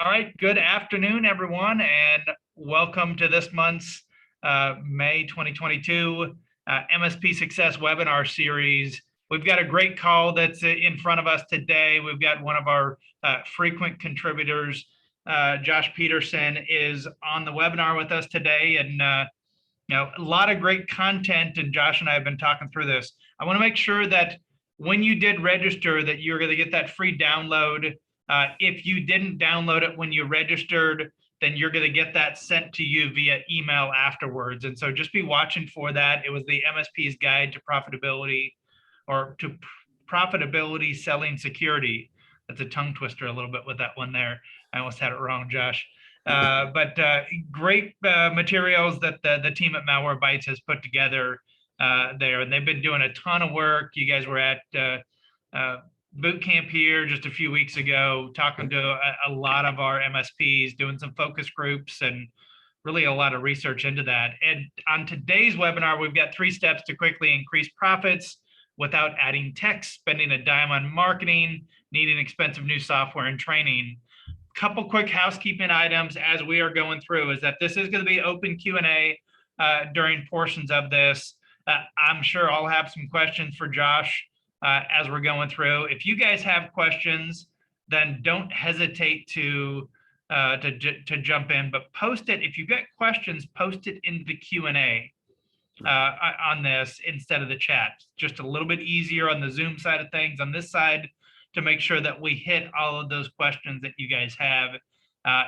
All right, good afternoon, everyone, and welcome to this month's May 2022 MSP Success webinar series. We've got a great call that's in front of us today. We've got one of our frequent contributors, Josh Peterson, is on the webinar with us today, and a lot of great content, and Josh and I have been talking through this. I want to make sure that when you did register that you're going to get that free download. If you didn't download it when you registered, then you're going to get that sent to you via email afterwards. And so just be watching for that. It was the MSP's Guide to Profitability, or to Profitability Selling Security. That's a tongue twister a little bit with that one there. I almost had it wrong, Josh. But great materials that the team at Malwarebytes has put together there. And they've been doing a ton of work. You guys were at boot camp here just a few weeks ago, talking to a lot of our MSPs, doing some focus groups and really a lot of research into that. And on today's webinar, we've got 3 steps to quickly increase profits without adding tech, spending a dime on marketing, needing expensive new software and training. Couple quick housekeeping items as we are going through is that this is going to be open Q&A during portions of this. I'm sure I'll have some questions for Josh as we're going through. If you guys have questions, then don't hesitate to jump in, but post it. If you've got questions, post it into the Q&A on this instead of the chat. Just a little bit easier on the Zoom side of things. On this side, to make sure that we hit all of those questions that you guys have.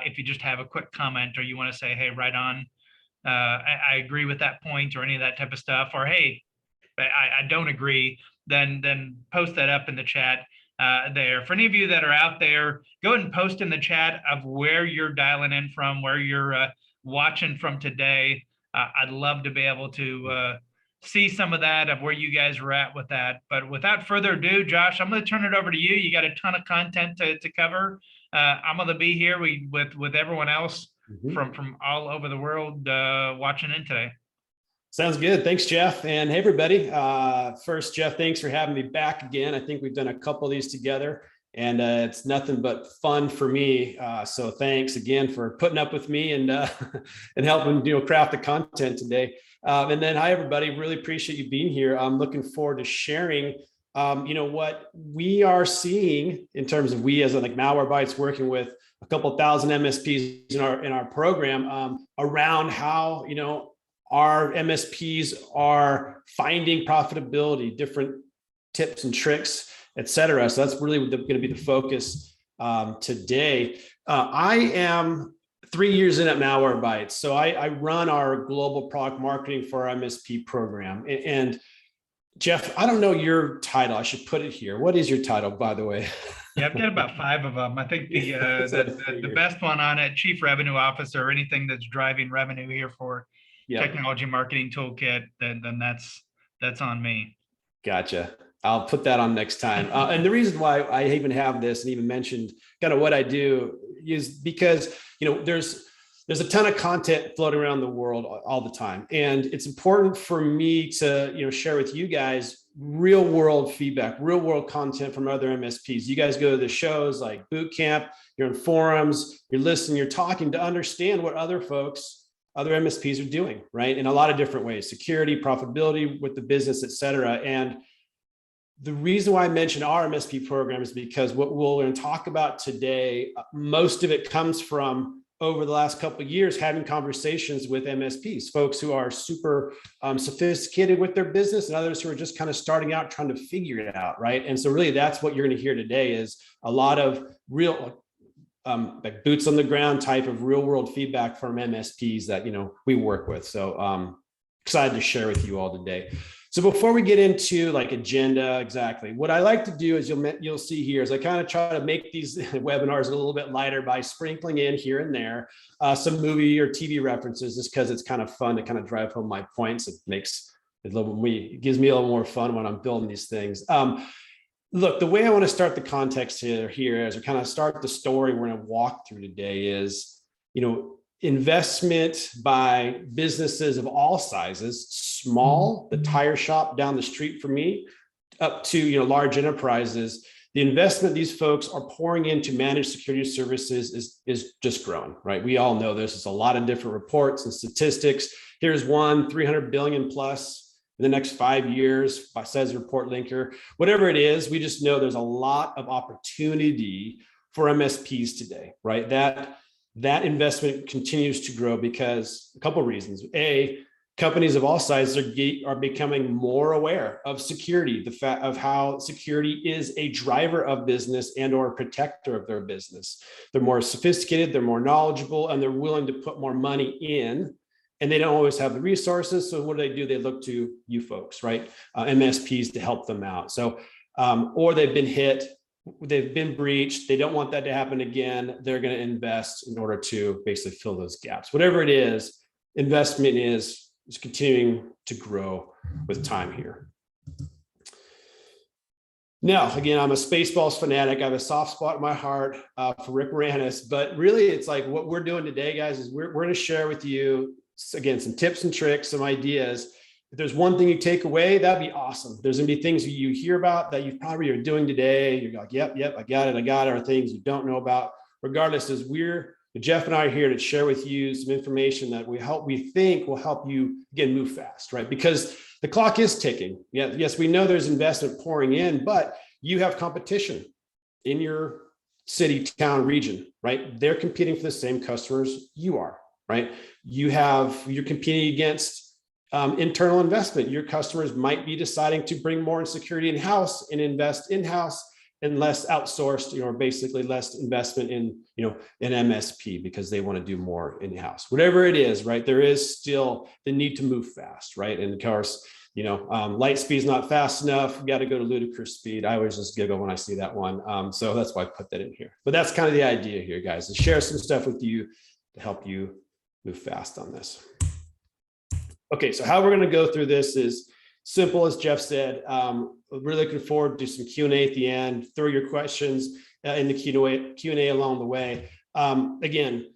If you just have a quick comment or you want to say, hey, right on, I agree with that point, or any of that type of stuff, or hey, I don't agree, then post that up in the chat there. For any of you that are out there, go ahead and post in the chat of where you're dialing in from, where you're watching from today. I'd love to be able to see some of that, of where you guys are at with that. But without further ado, Josh, I'm going to turn it over to you. You got a ton of content to cover. I'm going to be here with everyone else from all over the world watching in today. Sounds good. Thanks, Jeff. And hey, everybody. First, Jeff, thanks for having me back again. I think we've done a couple of these together, and it's nothing but fun for me. So thanks again for putting up with me and and helping craft the content today. And then, hi, everybody. Really appreciate you being here. I'm looking forward to sharing what we are seeing in terms of we as like Malwarebytes working with a couple thousand MSPs in our program around how our MSPs are finding profitability, different tips and tricks, et cetera. So that's really going to be the focus today. I am 3 years in at Malwarebytes. So I run our global product marketing for our MSP program. And Jeff, I don't know your title. I should put it here. What is your title, by the way? Yeah, I've got about 5 of them. I think the best one on it, Chief Revenue Officer, anything that's driving revenue here for Technology Marketing Toolkit, then that's on me. Gotcha. I'll put that on next time. And the reason why I even have this and even mentioned kind of what I do is because, there's a ton of content floating around the world all the time. And it's important for me to, share with you guys real world feedback, real world content from other MSPs. You guys go to the shows like boot camp, you're in forums, you're listening, you're talking to understand what other MSPs are doing, right? In a lot of different ways, security, profitability with the business, et cetera. And the reason why I mentioned our MSP program is because what we're going to talk about today, most of it comes from over the last couple of years, having conversations with MSPs, folks who are super sophisticated with their business and others who are just kind of starting out, trying to figure it out, right? And so really that's what you're going to hear today is a lot of real like boots on the ground type of real world feedback from MSPs that, we work with. So excited to share with you all today. So before we get into like agenda, exactly what I like to do is you'll see here is I kind of try to make these webinars a little bit lighter by sprinkling in here and there some movie or TV references, just because it's kind of fun to kind of drive home my points. It gives me a little more fun when I'm building these things. Look, the way I want to start the context here as we kind of start the story we're going to walk through today is, investment by businesses of all sizes, small, the tire shop down the street from me, up to large enterprises. the investment these folks are pouring into managed security services is just growing, right? We all know there's a lot of different reports and statistics. Here's one, 300 billion plus in the next 5 years, says Report Linker. Whatever it is, we just know there's a lot of opportunity for MSPs today, right? That investment continues to grow because a couple of reasons. A, companies of all sizes are becoming more aware of security, the fact of how security is a driver of business and or a protector of their business. They're more sophisticated, they're more knowledgeable, and they're willing to put more money in, and they don't always have the resources. So what do? They look to you folks, right? MSPs to help them out. So, or they've been hit, they've been breached, they don't want that to happen again. They're going to invest in order to basically fill those gaps. Whatever it is, investment is continuing to grow with time here. Now, again, I'm a Spaceballs fanatic. I have a soft spot in my heart for Rick Moranis, but really it's like what we're doing today, guys, is we're going to share with you, again, some tips and tricks, some ideas. If there's one thing you take away, that'd be awesome. There's going to be things you hear about that you probably are doing today. You're like, yep, I got it, or things you don't know about. Regardless, as Jeff and I are here to share with you some information that we think will help you, again, move fast, right? Because the clock is ticking. Yes, we know there's investment pouring in, but you have competition in your city, town, region, right? They're competing for the same customers you are, right? You're competing against internal investment. Your customers might be deciding to bring more in security in-house and invest in-house and less outsourced, or basically less investment in, an MSP because they want to do more in-house. Whatever it is, right? There is still the need to move fast, right? And of course, light speed is not fast enough. We got to go to ludicrous speed. I always just giggle when I see that one. So that's why I put that in here. But that's kind of the idea here, guys, to share some stuff with you to help you move fast on this. Okay, so how we're going to go through this is simple, as Jeff said. Really looking forward to some Q&A at the end. Throw your questions in the Q&A along the way. Again,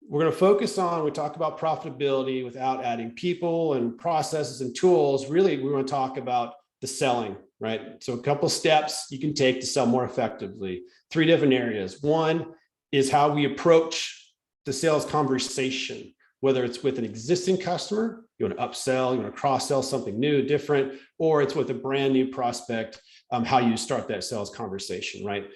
we're going to focus on, we talk about profitability without adding people and processes and tools. Really, we want to talk about the selling, right? So a couple steps you can take to sell more effectively. 3 different areas. One is how we approach the sales conversation, whether it's with an existing customer, you want to upsell, you want to cross-sell something new, different, or it's with a brand new prospect, how you start that sales conversation, right?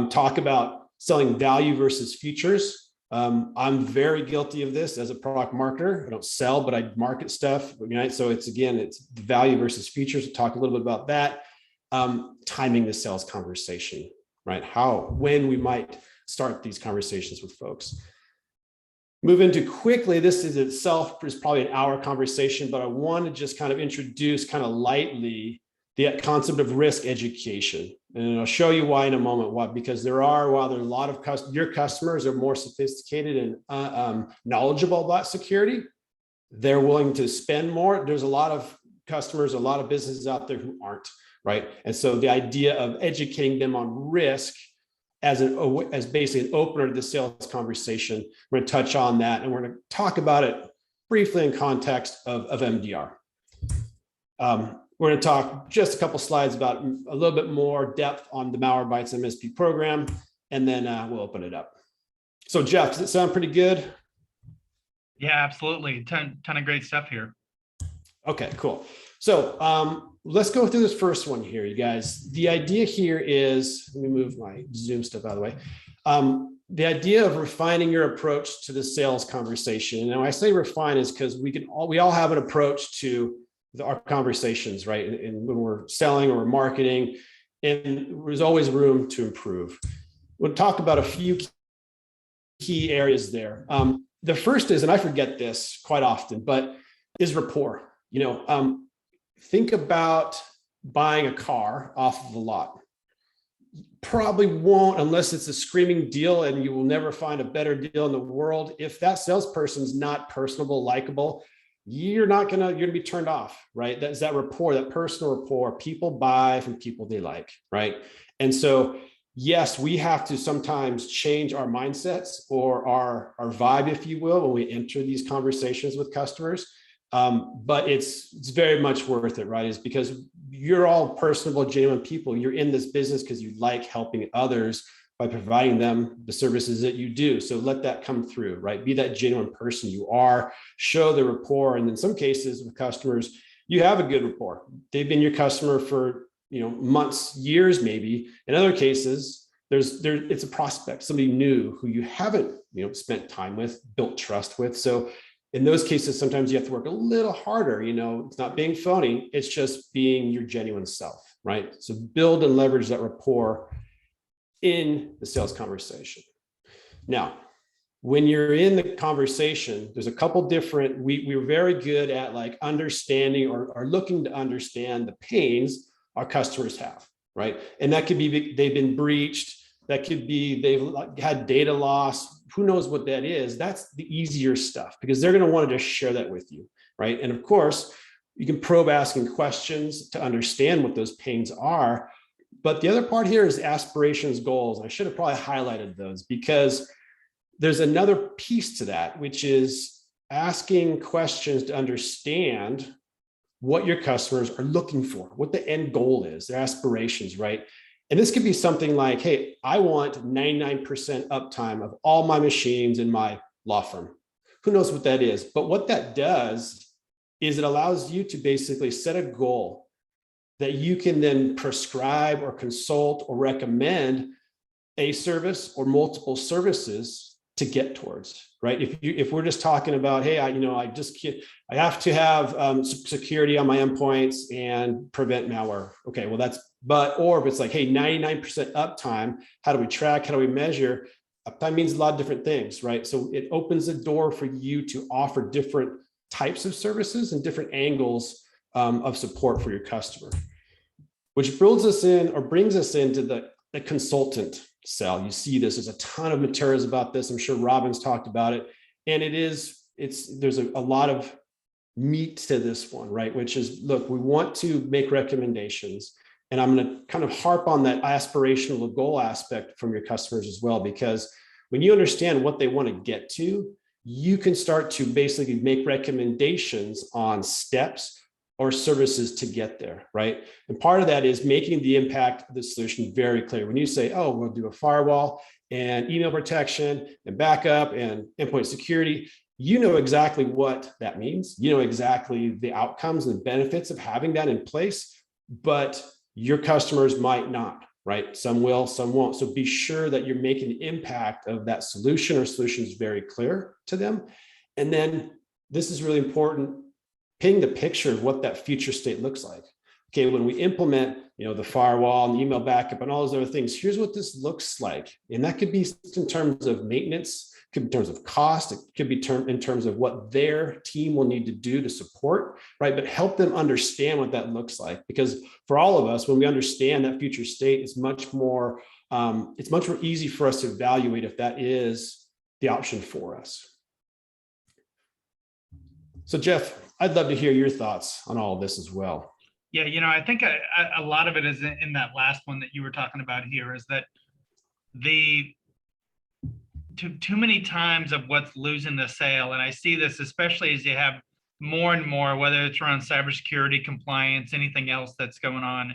Talk about selling value versus features. I'm very guilty of this as a product marketer. I don't sell, but I market stuff, right? So it's the value versus features. We'll talk a little bit about that. Timing the sales conversation, right? When we might start these conversations with folks. Move into quickly, this is itself is probably an hour conversation, but I want to just kind of introduce kind of lightly the concept of risk education. And I'll show you why in a moment. Why? Because while there are a lot of your customers are more sophisticated and knowledgeable about security, they're willing to spend more. There's a lot of customers, a lot of businesses out there who aren't, right? And so the idea of educating them on risk as basically an opener to the sales conversation, we're going to touch on that, and we're going to talk about it briefly in context of MDR. We're going to talk just a couple slides about a little bit more depth on the Malwarebytes MSP program, and then we'll open it up. So Jeff, does it sound pretty good? Yeah, absolutely. Ton of great stuff here. Okay, cool. So let's go through this first one here, you guys. The idea here is, let me move my Zoom stuff out of the way. The idea of refining your approach to the sales conversation. And when I say refine is because we all have an approach to our conversations, right? And when we're selling or marketing, and there's always room to improve. We'll talk about a few key areas there. The first is, and I forget this quite often, but is rapport. Think about buying a car off of a lot. Probably won't, unless it's a screaming deal, and you will never find a better deal in the world. If that salesperson's not personable, likable, you're going to be turned off, right? That's that rapport, that personal rapport. People buy from people they like, right? And so, yes, we have to sometimes change our mindsets or our vibe, if you will, when we enter these conversations with customers. But it's very much worth it, right? Is because you're all personable, genuine people. You're in this business because you like helping others by providing them the services that you do. So let that come through, right? Be that genuine person you are, show the rapport. And in some cases with customers, you have a good rapport. They've been your customer for, months, years, maybe. In other cases, it's a prospect, somebody new who you haven't, spent time with, built trust with. So in those cases, sometimes you have to work a little harder. It's not being phony. It's just being your genuine self, right? So build and leverage that rapport in the sales conversation. Now, when you're in the conversation, there's a couple different, we're very good at like understanding or looking to understand the pains our customers have, right? And that could be they've been breached. That could be they've had data loss. Who knows what that is? That's the easier stuff because they're going to want to just share that with you, right? And of course, you can probe asking questions to understand what those pains are. But the other part here is aspirations, goals. I should have probably highlighted those because there's another piece to that, which is asking questions to understand what your customers are looking for, what the end goal is, their aspirations, right? And this could be something like, hey, I want 99% uptime of all my machines in my law firm. Who knows what that is? But what that does is it allows you to basically set a goal that you can then prescribe or consult or recommend a service or multiple services to get towards, right? If we're just talking about, hey, I have to have security on my endpoints and prevent malware. Okay, well or if it's like, hey, 99% uptime, how do we track? How do we measure? Uptime means a lot of different things, right? So it opens the door for you to offer different types of services and different angles of support for your customer, which brings us into the consultant sell. You see this, there's a ton of materials about this. I'm sure Robin's talked about it. And there's a lot of meat to this one, right? Which is, look, we want to make recommendations. And I'm going to kind of harp on that aspirational goal aspect from your customers as well, because when you understand what they want to get to, you can start to basically make recommendations on steps or services to get there, right? And part of that is making the impact of the solution very clear. When you say, oh, we'll do a firewall and email protection and backup and endpoint security, you know exactly what that means. You know exactly the outcomes and benefits of having that in place, but your customers might not, right? Some will, some won't. So be sure that you're making the impact of that solution or solutions very clear to them. And then this is really important, painting the picture of what that future state looks like. Okay, when we implement, the firewall and the email backup and all those other things, here's what this looks like. And that could be in terms of maintenance, could be in terms of cost, it could be in terms of what their team will need to do to support, right? But help them understand what that looks like. Because for all of us, when we understand that future state, it's much more easy for us to evaluate if that is the option for us. So Jeff, I'd love to hear your thoughts on all of this as well. Yeah, I think a lot of it is in that last one that you were talking about here, is that too many times of what's losing the sale, and I see this especially as you have more and more, whether it's around cybersecurity, compliance, anything else that's going on,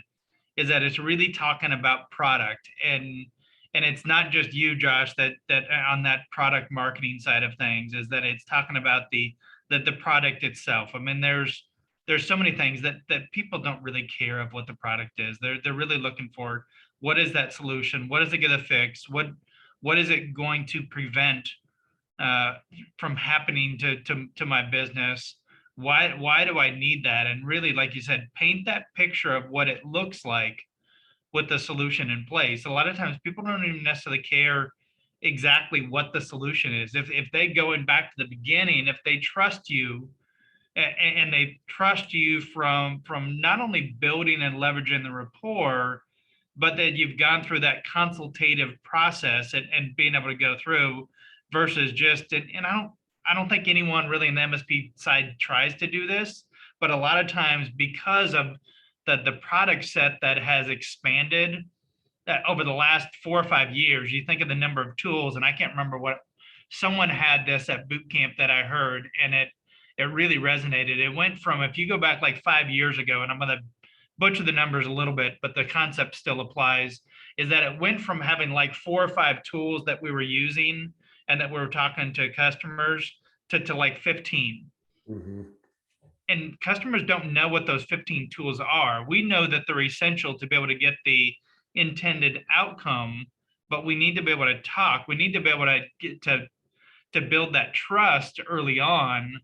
is that it's really talking about product. And it's not just you, Josh, that on that product marketing side of things, is that it's talking about the product itself. I mean, there's so many things that people don't really care of what the product is. They're really looking for, what is that solution? What is it going to fix? What is it going to prevent from happening to my business? Why do I need that? And really, like you said, paint that picture of what it looks like with the solution in place. A lot of times people don't even necessarily care exactly what the solution is. If they going back to the beginning, if they trust you, and they trust you from not only building and leveraging the rapport, but that you've gone through that consultative process and being able to go through, versus just, and I don't think anyone really in the MSP side tries to do this, but a lot of times because of the product set that has expanded over the last 4 or 5 years, you think of the number of tools, and I can't remember what, someone had this at boot camp that I heard, and it really resonated. It went from, if you go back like 5 years ago, and I'm going to butcher the numbers a little bit, but the concept still applies, is that it went from having like 4 or 5 tools that we were using and that we were talking to customers to like 15. Mm-hmm. And customers don't know what those 15 tools are. We know that they're essential to be able to get the intended outcome, but we need to be able to talk. We need to be able to get to build that trust early on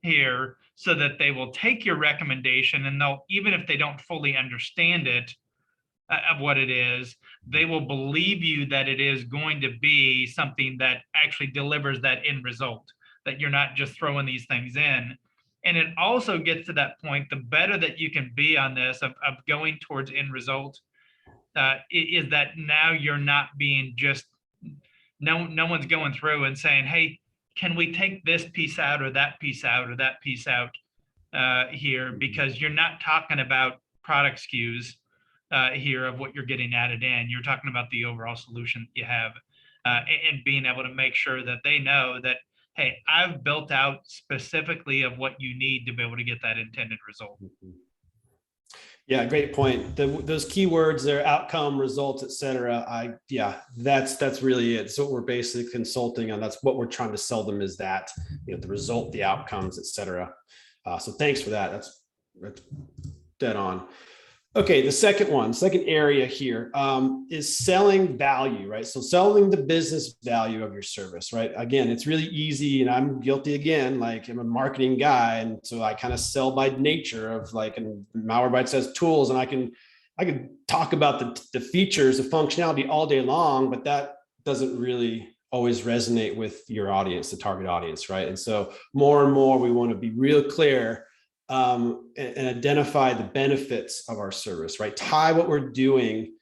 here so that they will take your recommendation, and they'll, even if they don't fully understand it, of what it is, they will believe you that it is going to be something that actually delivers that end result, that you're not just throwing these things in. And it also gets to that point, the better that you can be on this of going towards end result, is that now you're not being just, no one's going through and saying, hey, can we take this piece out or that piece out or that piece out here, because you're not talking about product SKUs here of what you're getting added in. You're talking about the overall solution that you have, and being able to make sure that they know that, hey, I've built out specifically of what you need to be able to get that intended result. Yeah, great point. Those keywords, their outcome, results, et cetera. That's really it. So what we're basically consulting on, that's what we're trying to sell them, is that, the result, the outcomes, et cetera. So thanks for that. That's dead on. Okay, the second area here is selling value, right? So selling the business value of your service, right? Again, it's really easy, and I'm guilty again, like I'm a marketing guy, and so I kind of sell by nature of like, and Malwarebytes has tools, and I can talk about the features, the functionality all day long, but that doesn't really always resonate with your audience, the target audience, right? And so more and more, we want to be real clear and identify the benefits of our service, right? Tie what we're doing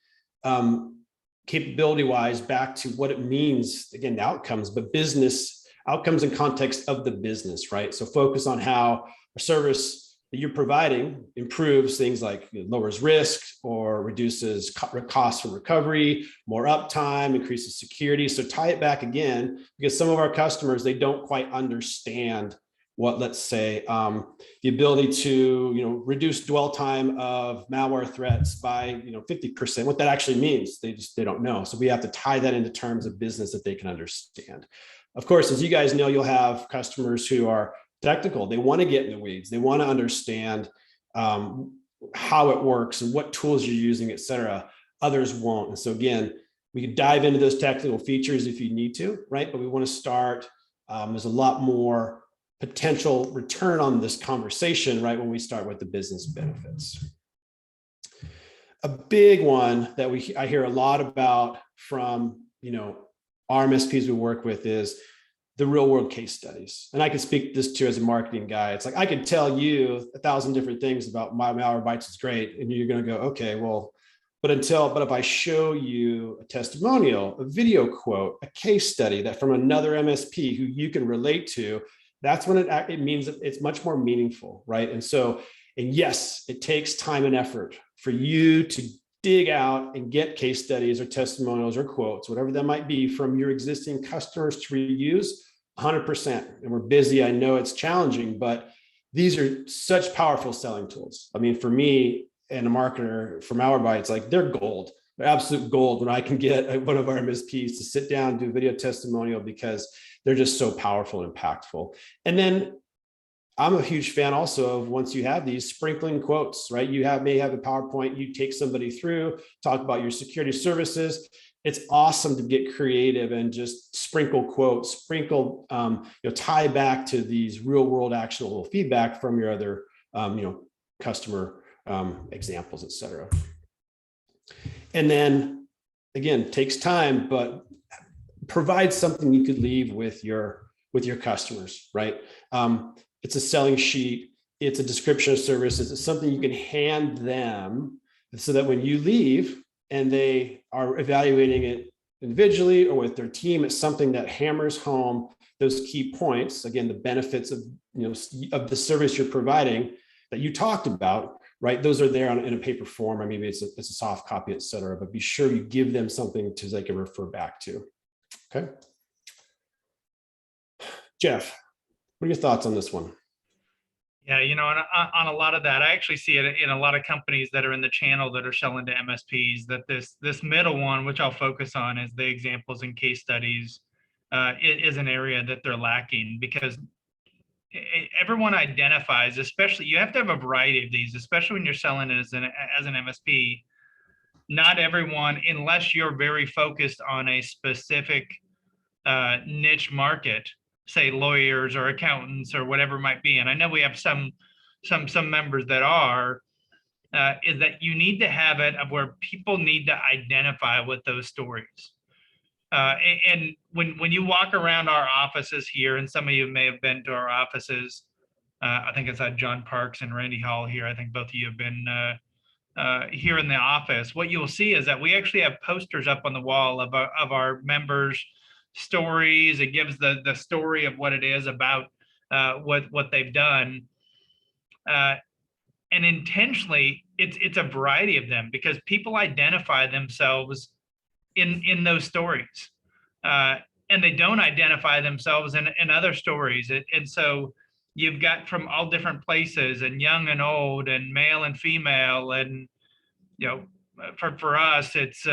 capability wise back to what it means, again, the outcomes, but business outcomes in context of the business, right? So focus on how a service that you're providing improves things like lowers risk or reduces costs for recovery, more uptime, increases security. So tie it back again, because some of our customers, they don't quite understand what, let's say, the ability to, reduce dwell time of malware threats by, 50%, what that actually means. They don't know. So we have to tie that into terms of business that they can understand. Of course, as you guys know, you'll have customers who are technical. They want to get in the weeds. They want to understand how it works and what tools you're using, et cetera. Others won't. And so again, we can dive into those technical features if you need to, right? But we want to start, there's a lot more potential return on this conversation, right, when we start with the business benefits. A big one that I hear a lot about from, our MSPs we work with is the real world case studies. And I can speak this to as a marketing guy. It's like, I could tell you 1,000 different things about my Malwarebytes is great. And you're going to go, okay, well, but if I show you a testimonial, a video quote, a case study that from another MSP who you can relate to, that's when it means it's much more meaningful, right? And yes, it takes time and effort for you to dig out and get case studies or testimonials or quotes, whatever that might be, from your existing customers to reuse 100%. And we're busy. I know it's challenging, but these are such powerful selling tools. I mean, for me and a marketer for Malwarebytes, like they're gold. They're absolute gold when I can get one of our MSPs to sit down and do a video testimonial, because they're just so powerful and impactful. And then I'm a huge fan also of, once you have these, sprinkling quotes, right? You may have a PowerPoint, you take somebody through, talk about your security services. It's awesome to get creative and just sprinkle quotes, tie back to these real world actionable feedback from your other, customer examples, et cetera. And then again, takes time, but provide something you could leave with your customers, right? It's a selling sheet. It's a description of services. It's something you can hand them, so that when you leave and they are evaluating it individually or with their team, it's something that hammers home those key points. Again, the benefits of, of the service you're providing that you talked about, right? Those are there in a paper form, or maybe it's a soft copy, et cetera, but be sure you give them something they can refer back to. Okay. Jeff, what are your thoughts on this one? Yeah, on a lot of that, I actually see it in a lot of companies that are in the channel that are selling to MSPs, that this middle one, which I'll focus on as the examples and case studies, is an area that they're lacking because everyone identifies, especially you have to have a variety of these, especially when you're selling it as an MSP. Not everyone, unless you're very focused on a specific niche market, say lawyers or accountants or whatever it might be. And I know we have some members that are, is that you need to have it of where people need to identify with those stories. And when you walk around our offices here, and some of you may have been to our offices, I think it's at John Parks and Randy Hall here. I think both of you have been here in the office. What you'll see is that we actually have posters up on the wall of our members' stories. It gives the story of what it is about what they've done. And intentionally, it's a variety of them because people identify themselves in those stories. And they don't identify themselves in other stories. And so you've got from all different places, and young and old, and male and female, and for us, it's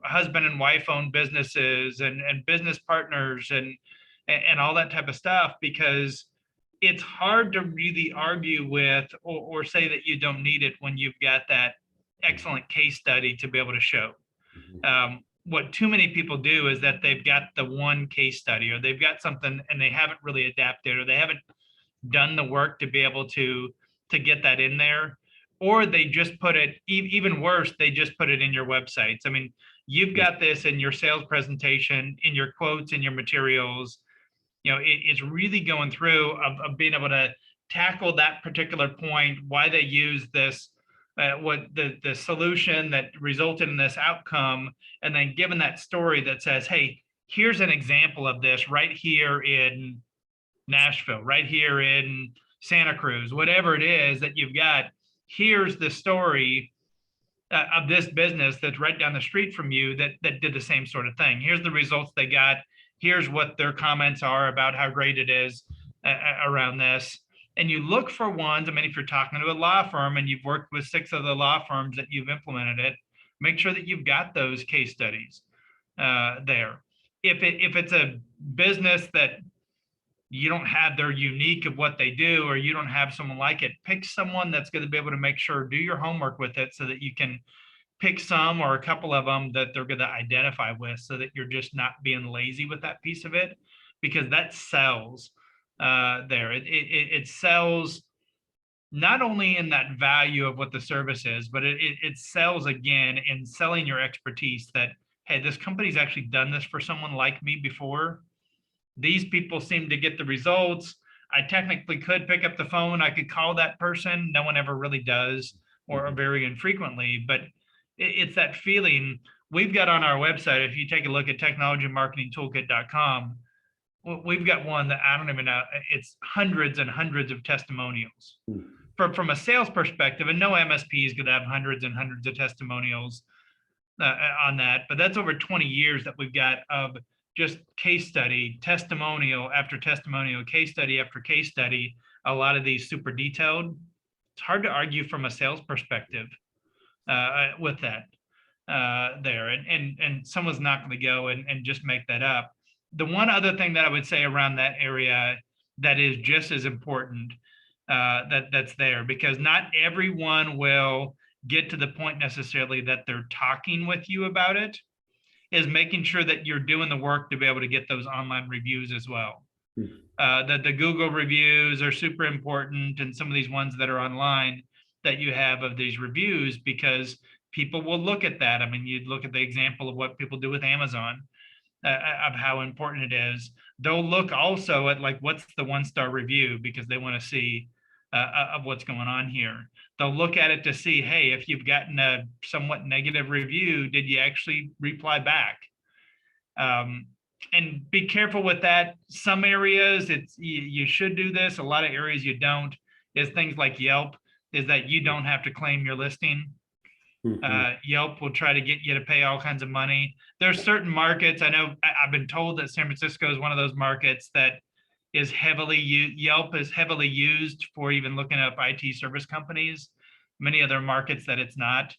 husband and wife owned businesses and business partners and all that type of stuff, because it's hard to really argue with or say that you don't need it when you've got that excellent case study to be able to show. What too many people do is that they've got the one case study, or they've got something and they haven't really adapted, or they haven't done the work to be able to get that in there, or they just put it, even worse, they just put it in your websites. I mean, you've got this in your sales presentation, in your quotes, in your materials. It's really going through of being able to tackle that particular point, why they use this, what the solution that resulted in this outcome, and then given that story that says, hey, here's an example of this right here in Nashville, right here in Santa Cruz, whatever it is that you've got. Here's the story of this business that's right down the street from you that did the same sort of thing. Here's the results they got. Here's what their comments are about how great it is around this. And you look for ones. I mean, if you're talking to a law firm and you've worked with 6 of the law firms that you've implemented it, make sure that you've got those case studies there. If it's a business that you don't have their unique of what they do, or you don't have someone like it, pick someone that's going to be able to make sure, do your homework with it so that you can pick some or a couple of them that they're going to identify with, so that you're just not being lazy with that piece of it, because that sells there. It sells not only in that value of what the service is, but it sells again in selling your expertise that, hey, this company's actually done this for someone like me before. These people seem to get the results. I technically could pick up the phone. I could call that person. No one ever really does, or very infrequently, but it's that feeling. We've got on our website, if you take a look at technologymarketingtoolkit.com, we've got one that I don't even know, it's hundreds and hundreds of testimonials. From a sales perspective, and no MSP is going to have hundreds and hundreds of testimonials on that, but that's over 20 years that we've got of just case study, testimonial after testimonial, case study after case study, a lot of these super detailed. It's hard to argue from a sales perspective with that there. And someone's not going to go and just make that up. The one other thing that I would say around that area that is just as important that's there, because not everyone will get to the point necessarily that they're talking with you about it, is making sure that you're doing the work to be able to get those online reviews as well. The Google reviews are super important, and some of these ones that are online that you have of these reviews, because people will look at that. I mean, you look at the example of what people do with Amazon, of how important it is. They'll look also at like, what's the 1-star review, because they want to see of what's going on here. They'll look at it to see, hey, if you've gotten a somewhat negative review, did you actually reply back? And be careful with that. Some areas you should do this. A lot of areas you don't. Is things like Yelp, is that you don't have to claim your listing. Yelp will try to get you to pay all kinds of money. There's certain markets. I know I've been told that San Francisco is one of those markets that Yelp is heavily used for even looking up IT service companies. Many other markets that it's not.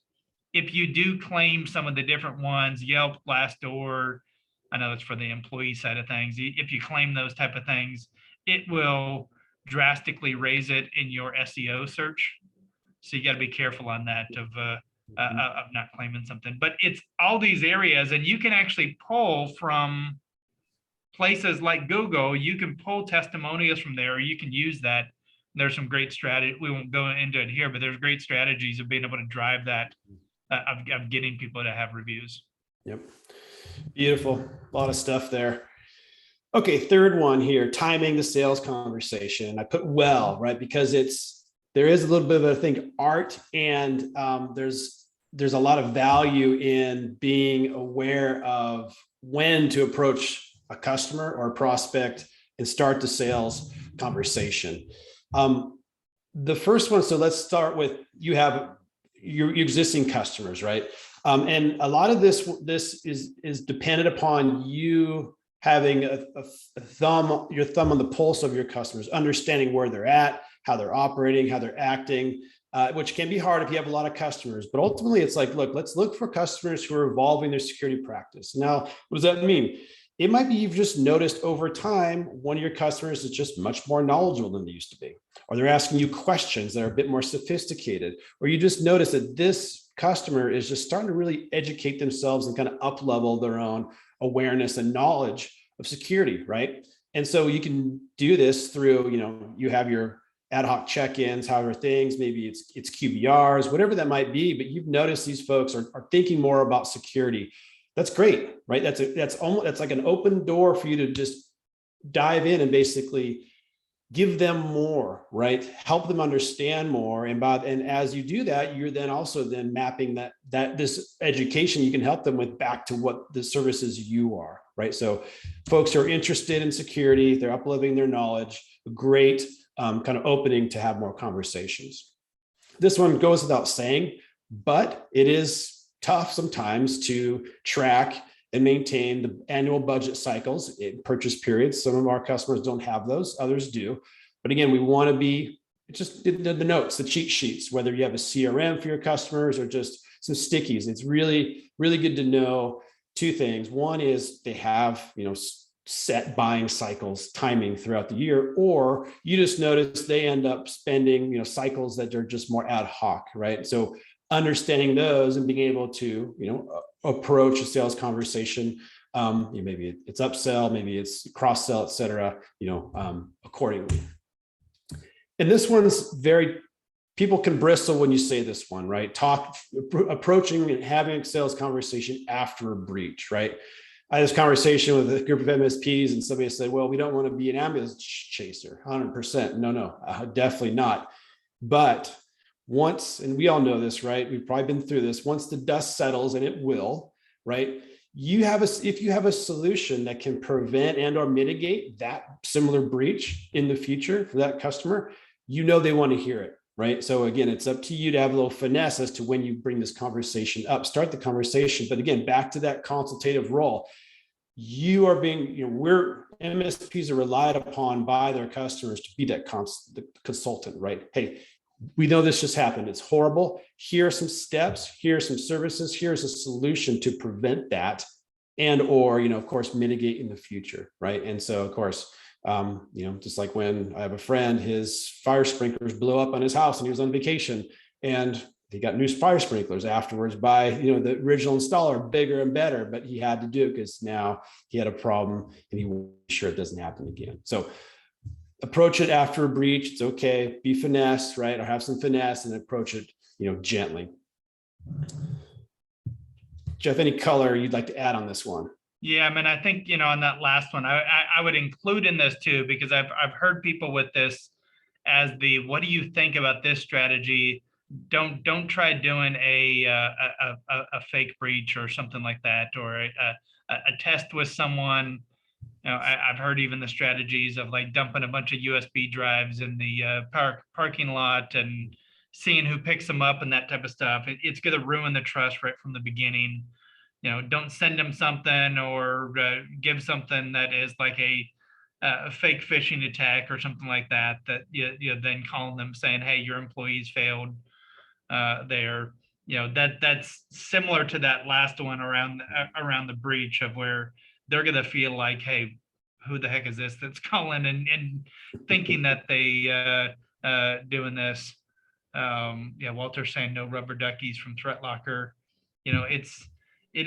If you do claim some of the different ones, Yelp, Glassdoor, I know it's for the employee side of things. If you claim those type of things, it will drastically raise it in your SEO search. So you got to be careful on that of not claiming something. But it's all these areas, and you can actually pull from places like Google. You can pull testimonials from there, or you can use that. There's some great strategy. We won't go into it here, but there's great strategies of being able to drive that. Of getting people to have reviews. Yep. Beautiful. A lot of stuff there. Okay. Third one here, timing the sales conversation. I put well, right? Because there is a little bit of, I think, art, and there's a lot of value in being aware of when to approach a customer or a prospect and start the sales conversation. The first one, so let's start with, you have your existing customers, right? And a lot of this is dependent upon you having your thumb on the pulse of your customers, understanding where they're at, how they're operating, how they're acting, which can be hard if you have a lot of customers. But ultimately, it's like, look, let's look for customers who are evolving their security practice. Now, what does that mean? It might be you've just noticed over time, one of your customers is just much more knowledgeable than they used to be, or they're asking you questions that are a bit more sophisticated, or you just notice that this customer is just starting to really educate themselves and kind of up level their own awareness and knowledge of security, right? And so you can do this through, you have your ad hoc check-ins, however things, maybe it's QBRs, whatever that might be, but you've noticed these folks are thinking more about security. That's great, right? That's like an open door for you to just dive in and basically give them more, right? Help them understand more. And as you do that, you're then also mapping that this education you can help them with back to what the services you are, right? So folks who are interested in security, they're up-leveling their knowledge, great kind of opening to have more conversations. This one goes without saying, but it is tough sometimes to track and maintain the annual budget cycles in purchase periods. Some of our customers don't have those, others do. But again, we want to be just the notes, the cheat sheets, whether you have a CRM for your customers or just some stickies. It's really, really good to know two things. One is they have, set buying cycles, timing throughout the year, or you just notice they end up spending, cycles that are just more ad hoc, right? So understanding those and being able to, approach a sales conversation, maybe it's upsell, maybe it's cross sell, et cetera, accordingly. And this one's people can bristle when you say this one, right? Approaching and having a sales conversation after a breach, right? I had this conversation with a group of MSPs and somebody said, well, we don't want to be an ambulance chaser, 100%. No, definitely not. But once, and we all know this, right? We've probably been through this. Once the dust settles, and it will, right? If you have a solution that can prevent and or mitigate that similar breach in the future for that customer, they want to hear it, right? So again, it's up to you to have a little finesse as to when you bring this conversation up, start the conversation. But again, back to that consultative role, you are being, MSPs are relied upon by their customers to be that consultant, right? Hey, we know this just happened. It's horrible. Here are some steps. Here are some services. Here's a solution to prevent that and, or, of course, mitigate in the future, right? And so, of course, just like when I have a friend, his fire sprinklers blew up on his house and he was on vacation and he got new fire sprinklers afterwards by, the original installer, bigger and better, but he had to do it because now he had a problem and he was sure it doesn't happen again. So approach it after a breach. It's okay. Be finesse, right? Or have some finesse and approach it, gently. Jeff, any color you'd like to add on this one? Yeah, I think, on that last one, I would include in this too, because I've heard people with this as what do you think about this strategy? Don't try doing a fake breach or something like that, or a test with someone. I've heard even the strategies of like dumping a bunch of USB drives in the parking lot and seeing who picks them up and that type of stuff. It's going to ruin the trust right from the beginning. Don't send them something or give something that is like a fake phishing attack or something like that, that you then calling them saying, hey, your employees failed there. That's similar to that last one around the breach, of where they're going to feel like, hey, who the heck is this that's calling and thinking that they doing this. Walter's saying no rubber duckies from Threat Locker. It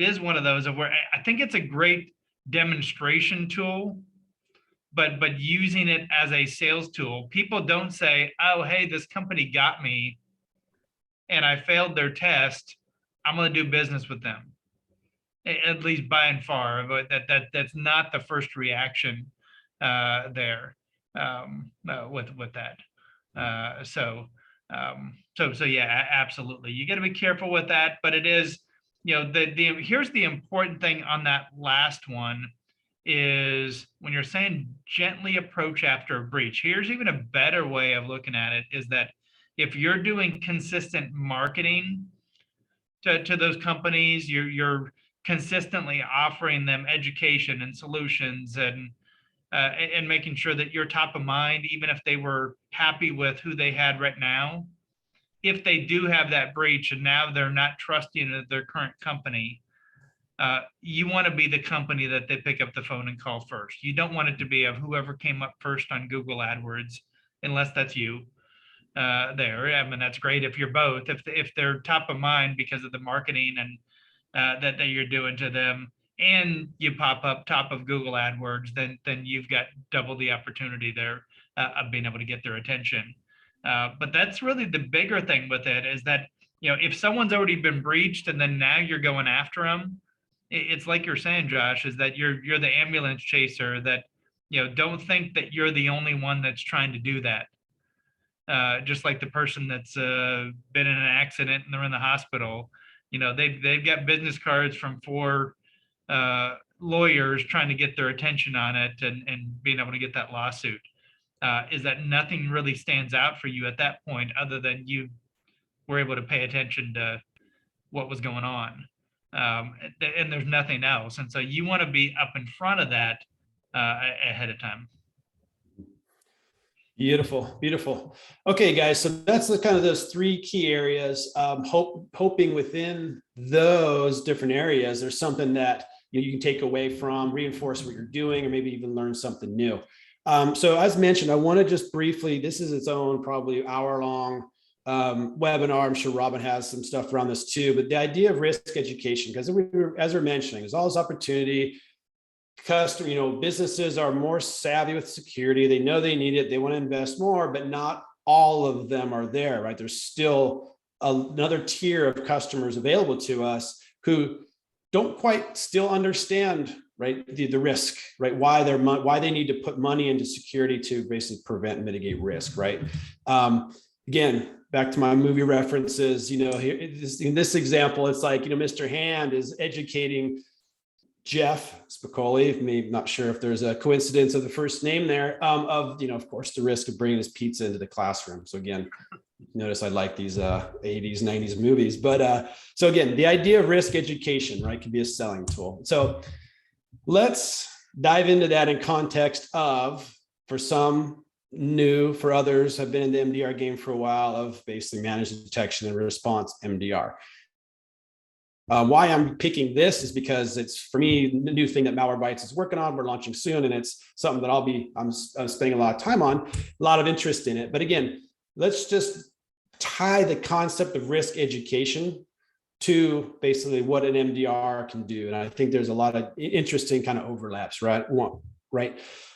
is one of those of where I think it's a great demonstration tool, but using it as a sales tool. People don't say, oh, hey, this company got me and I failed their test, I'm going to do business with them. At least by and far, but that's not the first reaction there with that. So yeah, absolutely. You got to be careful with that, but it is, here's the important thing on that last one is when you're saying gently approach after a breach. Here's even a better way of looking at it, is that if you're doing consistent marketing to those companies, you're consistently offering them education and solutions and making sure that you're top of mind, even if they were happy with who they had right now. If they do have that breach and now they're not trusting their current company, you want to be the company that they pick up the phone and call first. You don't want it to be of whoever came up first on Google AdWords, unless that's you there. I mean, that's great if you're both. If they're top of mind because of the marketing and that you're doing to them, and you pop up top of Google AdWords, then you've got double the opportunity there of being able to get their attention. But that's really the bigger thing with it, is that, if someone's already been breached and then now you're going after them, it's like you're saying, Josh, is that you're the ambulance chaser that, don't think that you're the only one that's trying to do that. Just like the person that's been in an accident and they're in the hospital, they've got business cards from 4 lawyers trying to get their attention on it and being able to get that lawsuit. Is that nothing really stands out for you at that point, other than you were able to pay attention to what was going on. And there's nothing else. And so you want to be up in front of that ahead of time. Beautiful, beautiful. Okay, guys, so that's the kind of those 3 key areas. Hoping within those different areas, there's something that you can take away from, reinforce what you're doing, or maybe even learn something new. So as mentioned, I want to just briefly, this is its own probably hour-long webinar. I'm sure Robin has some stuff around this too, but the idea of risk education, because as we're mentioning, there's always opportunity. Businesses are more savvy with security. They know they need it. They want to invest more, but not all of them are there, right? There's still another tier of customers available to us who don't quite still understand, right, the risk, right? Why they need to put money into security to basically prevent and mitigate risk, right? Again, back to my movie references, here in this example, it's like, Mr. Hand is educating Jeff Spicoli, maybe not sure if there's a coincidence of the first name there, of course, the risk of bringing his pizza into the classroom. So again, notice I like these 80s, 90s movies, but so again, the idea of risk education, right, can be a selling tool. So let's dive into that in context of, for some new, for others have been in the MDR game for a while, of basically managed detection and response, MDR. Why I'm picking this is because it's, for me, the new thing that Malwarebytes is working on. We're launching soon, and it's something that I'm spending a lot of time on, a lot of interest in it. But again, let's just tie the concept of risk education to basically what an MDR can do. And I think there's a lot of interesting kind of overlaps, right?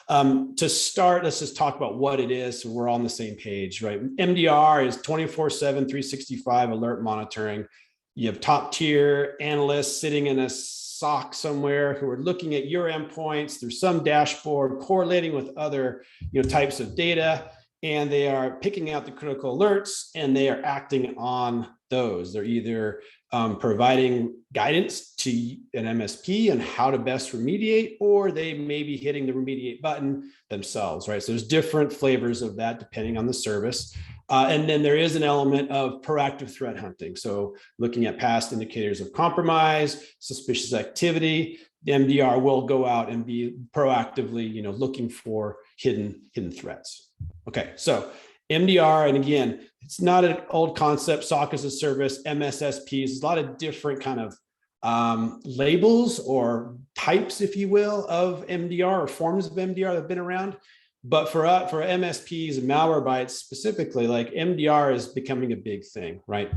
To start, let's just talk about what it is, so we're all on the same page, right? MDR is 24/7, 365 alert monitoring. You have top tier analysts sitting in a SOC somewhere who are looking at your endpoints through some dashboard, correlating with other types of data, and they are picking out the critical alerts and they are acting on those. They're either providing guidance to an MSP on how to best remediate, or they may be hitting the remediate button themselves, right? So there's different flavors of that depending on the service. And then there is an element of proactive threat hunting. So looking at past indicators of compromise, suspicious activity, the MDR will go out and be proactively, looking for hidden threats. Okay, so MDR, and again, it's not an old concept. SOC as a service, MSSPs, there's a lot of different kind of labels or types, if you will, of MDR or forms of MDR that have been around. But for MSPs and Malwarebytes specifically, like MDR is becoming a big thing, right?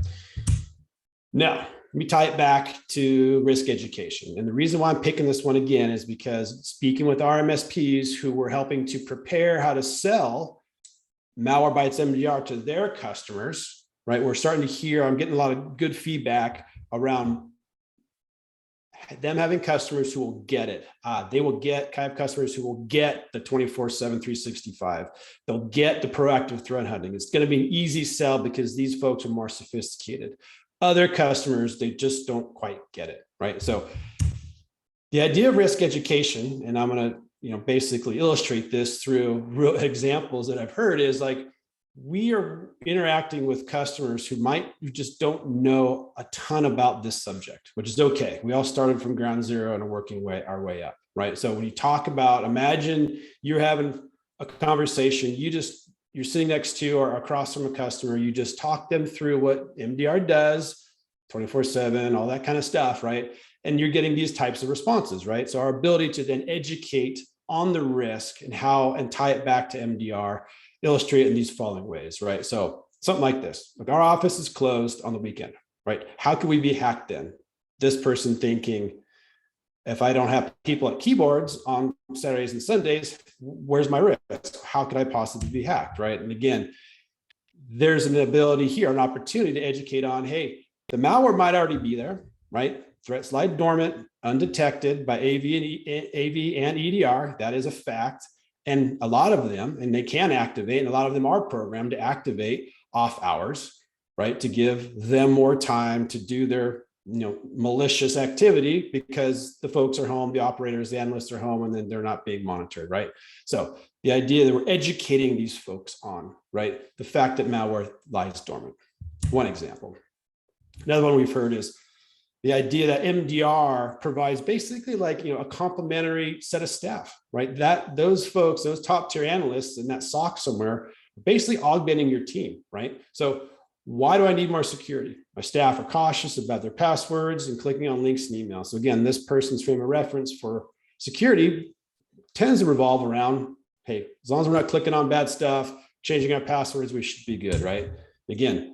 Now, let me tie it back to risk education. And the reason why I'm picking this one again is because speaking with our MSPs who were helping to prepare how to sell Malwarebytes MDR to their customers, right? We're starting to hear, I'm getting a lot of good feedback around them having customers who will get it. They will get kind of customers who will get the 24/7, 365. They'll get the proactive threat hunting. It's going to be an easy sell because these folks are more sophisticated. Other customers, they just don't quite get it, right? So the idea of risk education, and I'm going to basically illustrate this through real examples that I've heard, is like we are interacting with customers who just don't know a ton about this subject, which is okay. We all started from ground zero and are working our way up, right? So when you talk about, imagine you're having a conversation, you're sitting next to or across from a customer, you just talk them through what MDR does, 24/7, all that kind of stuff, right? And you're getting these types of responses, right? So our ability to then educate on the risk and tie it back to MDR, illustrate in these following ways, right? So something like this, like our office is closed on the weekend, right? How could we be hacked then? This person thinking, if I don't have people at keyboards on Saturdays and Sundays, where's my risk? How could I possibly be hacked, right? And again, there's an ability here, an opportunity to educate on, hey, the malware might already be there, right? Threats lie dormant, undetected by AV and EDR. That is a fact. And a lot of them, and they can activate, and a lot of them are programmed to activate off hours, right? To give them more time to do their malicious activity because the folks are home, the operators, the analysts are home, and then they're not being monitored, right? So the idea that we're educating these folks on, right? The fact that malware lies dormant. One example. Another one we've heard is the idea that MDR provides basically like, a complementary set of staff, right? That those folks, those top tier analysts in that SOC somewhere, basically augmenting your team, right? So why do I need more security? My staff are cautious about their passwords and clicking on links and emails. So again, this person's frame of reference for security tends to revolve around, hey, as long as we're not clicking on bad stuff, changing our passwords, we should be good, right? Again,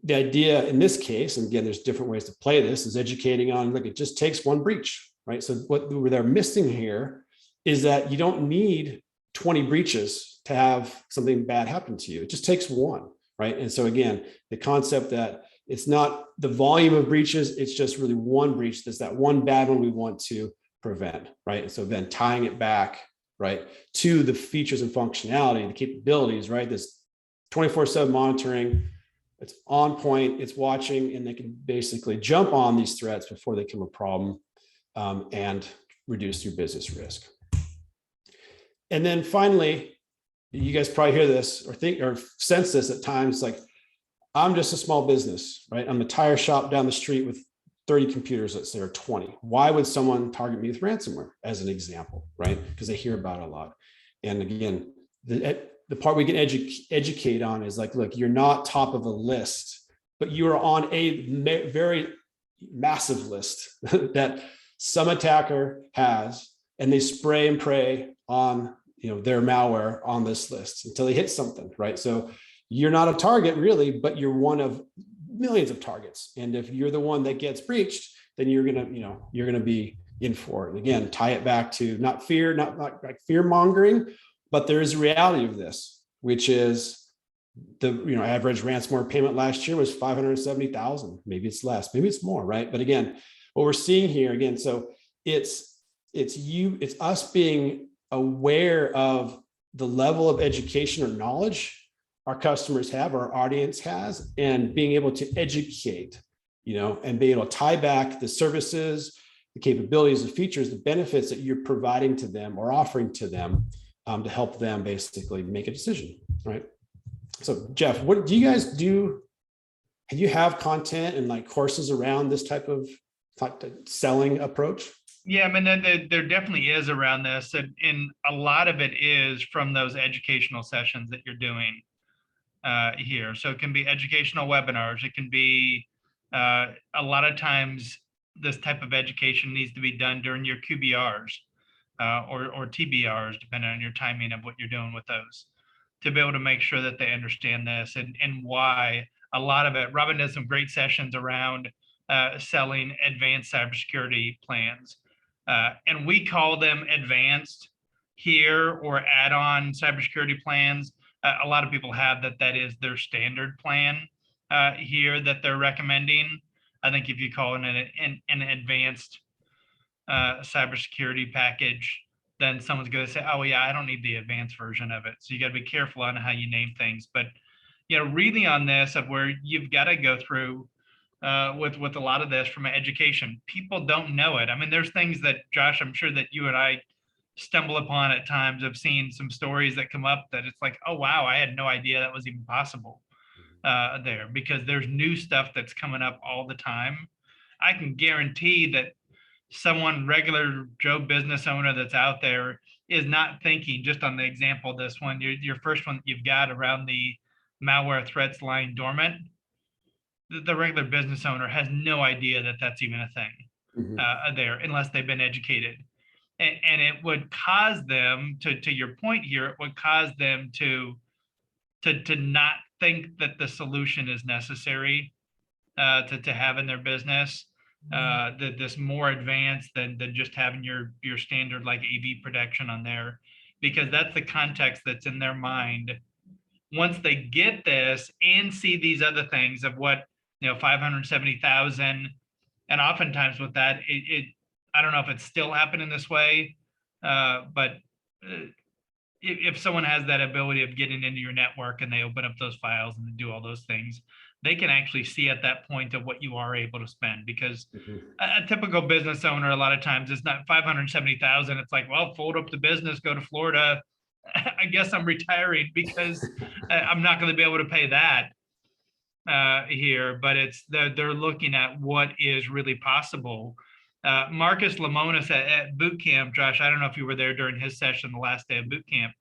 the idea in this case, and again, there's different ways to play this, is educating on, look, it just takes one breach, right? So what they're missing here is that you don't need 20 breaches to have something bad happen to you. It just takes one, right? And so again, the concept that it's not the volume of breaches, it's just really one breach. That's that one bad one we want to prevent, right? And so then tying it back, right, to the features and functionality, the capabilities, right? This 24/7 monitoring, it's on point, it's watching, and they can basically jump on these threats before they become a problem and reduce your business risk. And then finally, you guys probably hear this or think or sense this at times, like, I'm just a small business, right? I'm a tire shop down the street with 30 computers, let's say, or 20. Why would someone target me with ransomware, as an example, right? Because they hear about it a lot. And again, the part we can educate on is like, look, you're not top of a list, but you are on a very massive list that some attacker has, and they spray and pray on their malware on this list until they hit something, right? So you're not a target really, but you're one of millions of targets. And if you're the one that gets breached, then you're gonna be in for it. And again, tie it back to not fear, not like fear mongering, but there is a reality of this, which is the average ransomware payment last year was $570,000. Maybe it's less, maybe it's more, right? But again, what we're seeing here again, so it's us being aware of the level of education or knowledge our customers have, our audience has, and being able to educate, and be able to tie back the services, the capabilities, the features, the benefits that you're providing to them or offering to them to help them basically make a decision, right? So Jeff, what do you guys do? Do you have content and like courses around this type of selling approach? Yeah, I mean, there definitely is around this, and a lot of it is from those educational sessions that you're doing here. So it can be educational webinars. It can be a lot of times this type of education needs to be done during your QBRs or TBRs, depending on your timing of what you're doing with those, to be able to make sure that they understand this and why a lot of it. Robin does some great sessions around selling advanced cybersecurity plans. And we call them advanced here or add-on cybersecurity plans. A lot of people have that is their standard plan here that they're recommending. I think if you call it an advanced cybersecurity package, then someone's going to say, oh yeah, I don't need the advanced version of it. So you got to be careful on how you name things. But really on this of where you've got to go through with a lot of this from education. People don't know it. I mean, there's things that, Josh, I'm sure that you and I stumble upon at times of seeing some stories that come up that it's like, oh, wow, I had no idea that was even possible there, because there's new stuff that's coming up all the time. I can guarantee that someone, regular Joe business owner that's out there, is not thinking, just on the example, this one, your first one that you've got around the malware threats lying dormant, the regular business owner has no idea that that's even a thing there, unless they've been educated. And it would cause them to your point here, it would cause them to not think that the solution is necessary to have in their business, that this more advanced than just having your standard like AV protection on there, because that's the context that's in their mind. Once they get this and see these other things of what, 570,000, and oftentimes with that, I don't know if it's still happening this way, but if someone has that ability of getting into your network and they open up those files and do all those things, they can actually see at that point of what you are able to spend, because a typical business owner, a lot of times it's not 570,000. It's like, well, fold up the business, go to Florida. I guess I'm retiring because I'm not going to be able to pay that here, but they're looking at what is really possible. Marcus Lemonis at boot camp, Josh, I don't know if you were there during his session the last day of boot camp,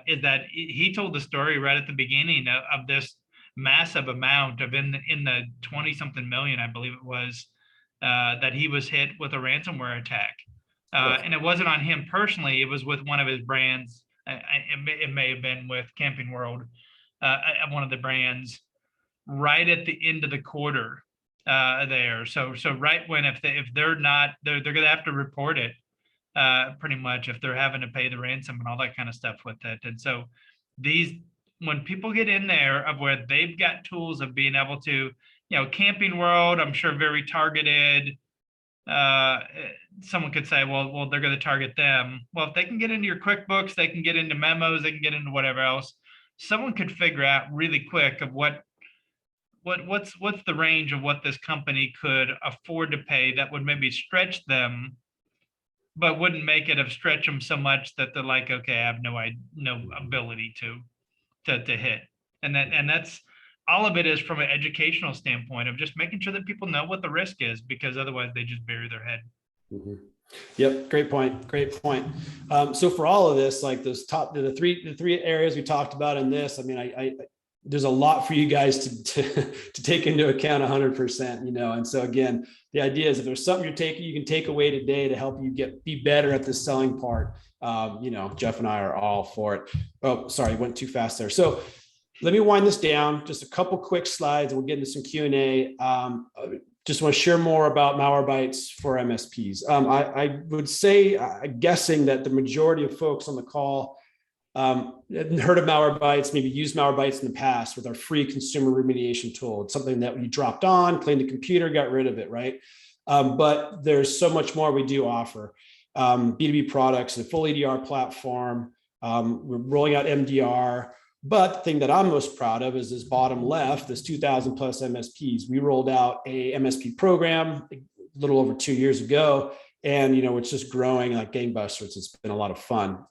is that he told the story right at the beginning of this massive amount of in the 20 something million, I believe it was, that he was hit with a ransomware attack. And it wasn't on him personally, it was with one of his brands. It may have been with Camping World, one of the brands, right at the end of the quarter there. So right when, if they're not, they're going to have to report it pretty much if they're having to pay the ransom and all that kind of stuff with it. And so when people get in there of where they've got tools of being able to, Camping World, I'm sure very targeted. Someone could say, well, they're going to target them. Well, if they can get into your QuickBooks, they can get into memos, they can get into whatever else. Someone could figure out really quick of what's the range of what this company could afford to pay that would maybe stretch them, but wouldn't make it stretch them so much that they're like, okay, I have no ability to hit. And that's all of it is from an educational standpoint of just making sure that people know what the risk is, because otherwise they just bury their head. Yep. Great point. So for all of this, like the three areas we talked about in this, I mean, there's a lot for you guys to take into account 100%, and so again, the idea is if there's something you can take away today to help you be better at the selling part, Jeff and I are all for it. Oh, sorry, went too fast there. So let me wind this down, just a couple quick slides and we'll get into some Q&A. Just want to share more about Malwarebytes for MSPs. I would say, guessing that the majority of folks on the call heard of Malwarebytes, maybe used Malwarebytes in the past with our free consumer remediation tool. It's something that we dropped on, cleaned the computer, got rid of it, right? But there's so much more we do offer. B2B products, a full EDR platform. We're rolling out MDR. But the thing that I'm most proud of is this bottom left, this 2,000 plus MSPs. We rolled out a MSP program a little over 2 years ago, and it's just growing like gangbusters. It's been a lot of fun.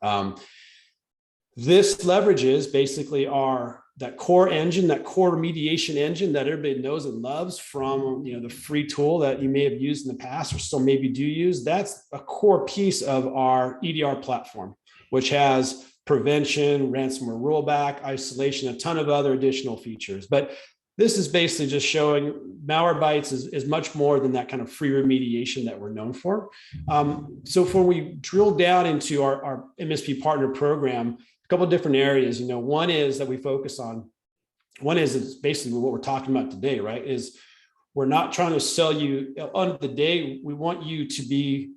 This leverages basically our that core engine, that core remediation engine that everybody knows and loves from, the free tool that you may have used in the past or still maybe do use, that's a core piece of our EDR platform, which has prevention, ransomware rollback, isolation, a ton of other additional features. But this is basically just showing Malwarebytes is much more than that kind of free remediation that we're known for. So when we drill down into our MSP Partner Program, a couple of different areas, one is that we focus on. One is it's basically what we're talking about today, right? Is we're not trying to sell you on the day. We want you to be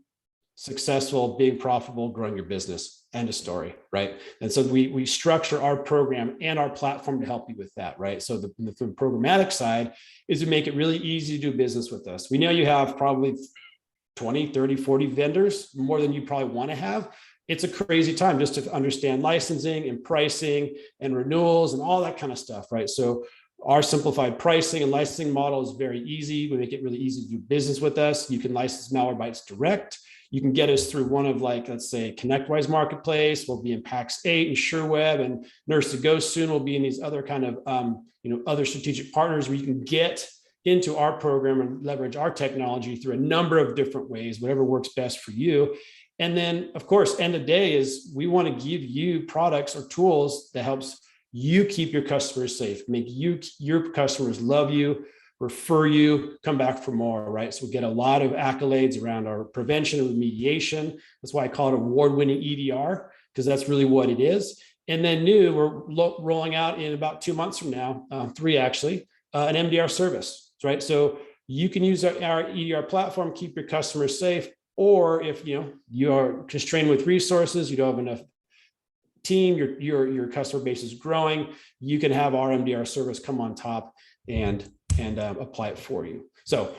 successful, being profitable, growing your business. End of story, right? And so we structure our program and our platform to help you with that, right? So the programmatic side is to make it really easy to do business with us. We know you have probably 20, 30, 40 vendors, more than you probably want to have. It's a crazy time just to understand licensing and pricing and renewals and all that kind of stuff, right? So our simplified pricing and licensing model is very easy. We make it really easy to do business with us. You can license Malwarebytes direct. You can get us through one of let's say ConnectWise Marketplace. We'll be in PAX 8 and SureWeb, and Nurse to Go soon. We'll be in these other kind of, other strategic partners where you can get into our program and leverage our technology through a number of different ways, whatever works best for you. And then, of course, end of day is we want to give you products or tools that helps you keep your customers safe, make your customers love you, refer you, come back for more, right? So we get a lot of accolades around our prevention and remediation. That's why I call it award-winning EDR, because that's really what it is. And then we're rolling out in about 2 months from now, 3 actually, an MDR service, right? So you can use our EDR platform, keep your customers safe, or if you are constrained with resources, you don't have enough team, your customer base is growing, you can have our MDR service come on top and apply it for you. So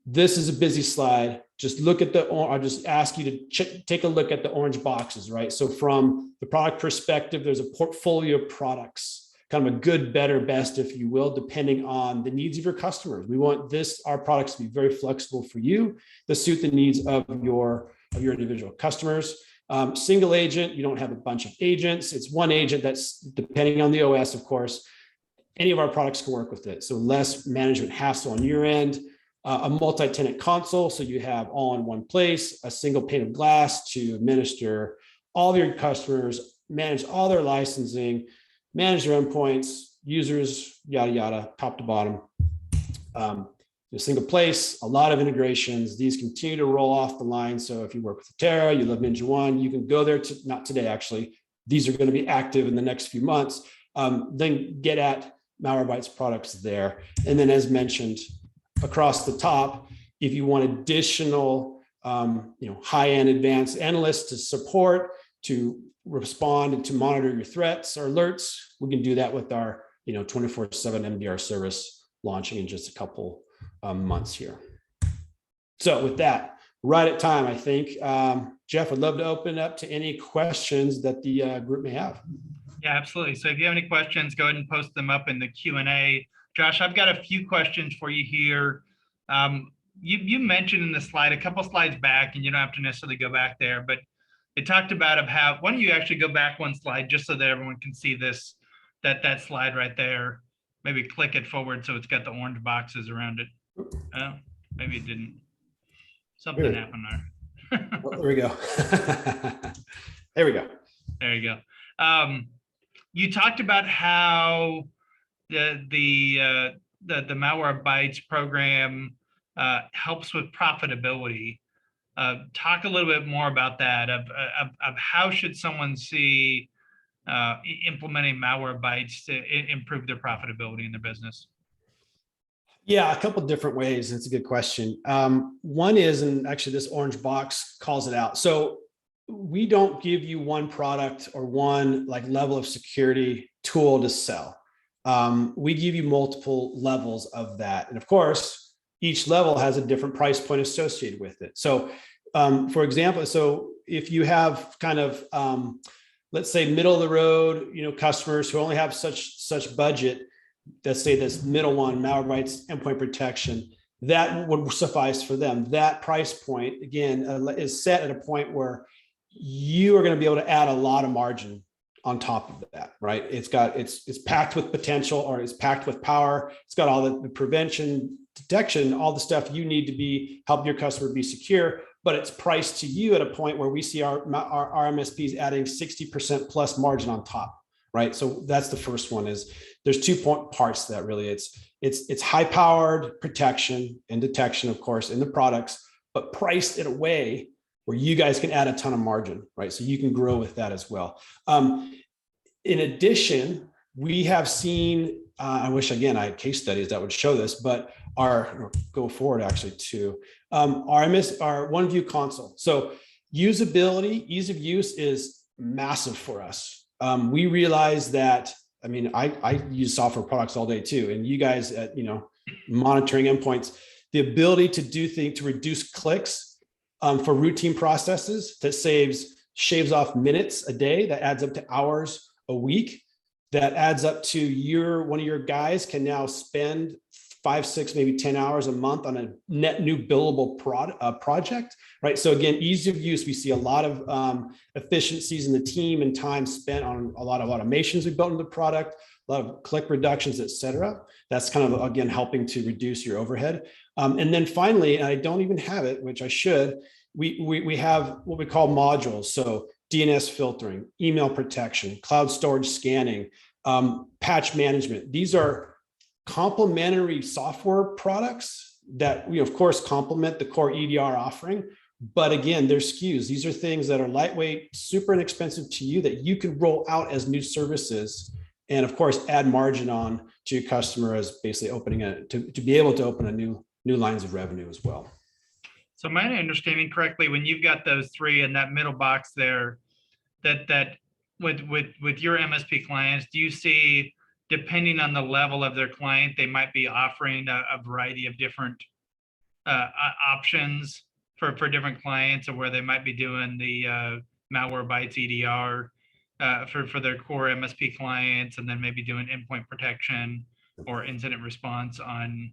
this is a busy slide. Just look at I'll just ask you to take a look at the orange boxes, right? So from the product perspective, there's a portfolio of products, kind of a good, better, best, if you will, depending on the needs of your customers. We want our products to be very flexible for you to suit the needs of your individual customers. Single agent, you don't have a bunch of agents. It's one agent that's depending on the OS, of course. Any of our products can work with it. So less management hassle on your end, a multi-tenant console. So you have all in one place, a single pane of glass to administer all of your customers, manage all their licensing, manage their endpoints, users, yada, yada, top to bottom. A single place, a lot of integrations. These continue to roll off the line. So if you work with Terra, you love Ninja One, you can go there not today, actually. These are going to be active in the next few months. Then get at Malwarebytes products there. And then as mentioned, across the top, if you want additional high-end advanced analysts to support, to respond and to monitor your threats or alerts, we can do that with our 24/7 MDR service launching in just a couple months here. So with that, right at time, I think. Jeff, I'd love to open up to any questions that the group may have. Yeah, absolutely. So if you have any questions, go ahead and post them up in the Q&A. Josh, I've got a few questions for you here. You mentioned in the slide, a couple slides back, and you don't have to necessarily go back there, but it talked about why don't you actually go back one slide just so that everyone can see this, that slide right there. Maybe click it forward so it's got the orange boxes around it. Oh, maybe it didn't. Something happened there. Well, there we go. There we go. There you go. You talked about how the Malwarebytes program helps with profitability. Talk a little bit more about that. Of how should someone see implementing Malwarebytes to improve their profitability in their business? Yeah, a couple of different ways. That's a good question. One is, and actually this orange box calls it out. So we don't give you one product or one level of security tool to sell. We give you multiple levels of that. And of course, each level has a different price point associated with it. So for example, so if you have kind of, let's say middle of the road, customers who only have such budget, let's say this middle one, Malwarebytes endpoint protection, that would suffice for them. That price point, again, is set at a point where you are going to be able to add a lot of margin on top of that, right? It's packed with potential, or it's packed with power. It's got all the prevention, detection, all the stuff you need to help your customer be secure, but it's priced to you at a point where we see our MSPs adding 60% plus margin on top, right? So that's the first one. Is there's two parts to that really. It's high powered protection and detection, of course, in the products, but priced in a way where you guys can add a ton of margin, right? So you can grow with that as well. In addition, we have seen, I wish again I had case studies that would show this, but go forward actually to our OneView console. So usability, ease of use is massive for us. We realize that, I mean, I use software products all day too, and you guys at, monitoring endpoints, the ability to do things to reduce clicks for routine processes that shaves off minutes a day, that adds up to hours a week, that adds up to one of your guys can now spend 5, 6, maybe 10 hours a month on a net new billable project, right? So again, ease of use, we see a lot of efficiencies in the team and time spent on a lot of automations we built into the product, a lot of click reductions, et cetera. That's kind of, again, helping to reduce your overhead. And then finally, and I don't even have it, which I should, we have what we call modules. So DNS filtering, email protection, cloud storage scanning, patch management. These are complementary software products that we, of course, complement the core EDR offering. But again, they're SKUs. These are things that are lightweight, super inexpensive to you that you can roll out as new services, and of course, add margin on to your customer as basically opening to be able to open a new lines of revenue as well. So am I understanding correctly, when you've got those three in that middle box there, that with your MSP clients, do you see, depending on the level of their client, they might be offering a variety of different options for different clients, or where they might be doing the Malwarebytes EDR for their core MSP clients, and then maybe doing endpoint protection or incident response on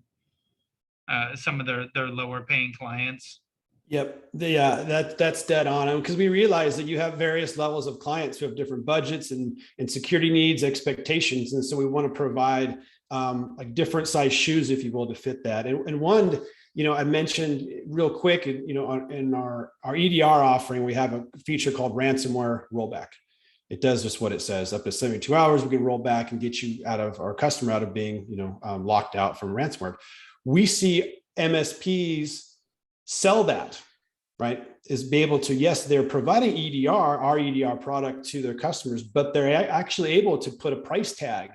some of their lower paying clients? Yep. That's dead on. Because we realize that you have various levels of clients who have different budgets and security needs, expectations. And so we want to provide like different size shoes, if you will, to fit that. And one, I mentioned real quick, in our EDR offering, we have a feature called Ransomware Rollback. It does just what it says. Up to 72 hours, we can roll back and get you our customer out of being, locked out from ransomware. We see MSPs sell that, right? Is be able to, yes, they're providing EDR, our EDR product to their customers, but they're actually able to put a price tag.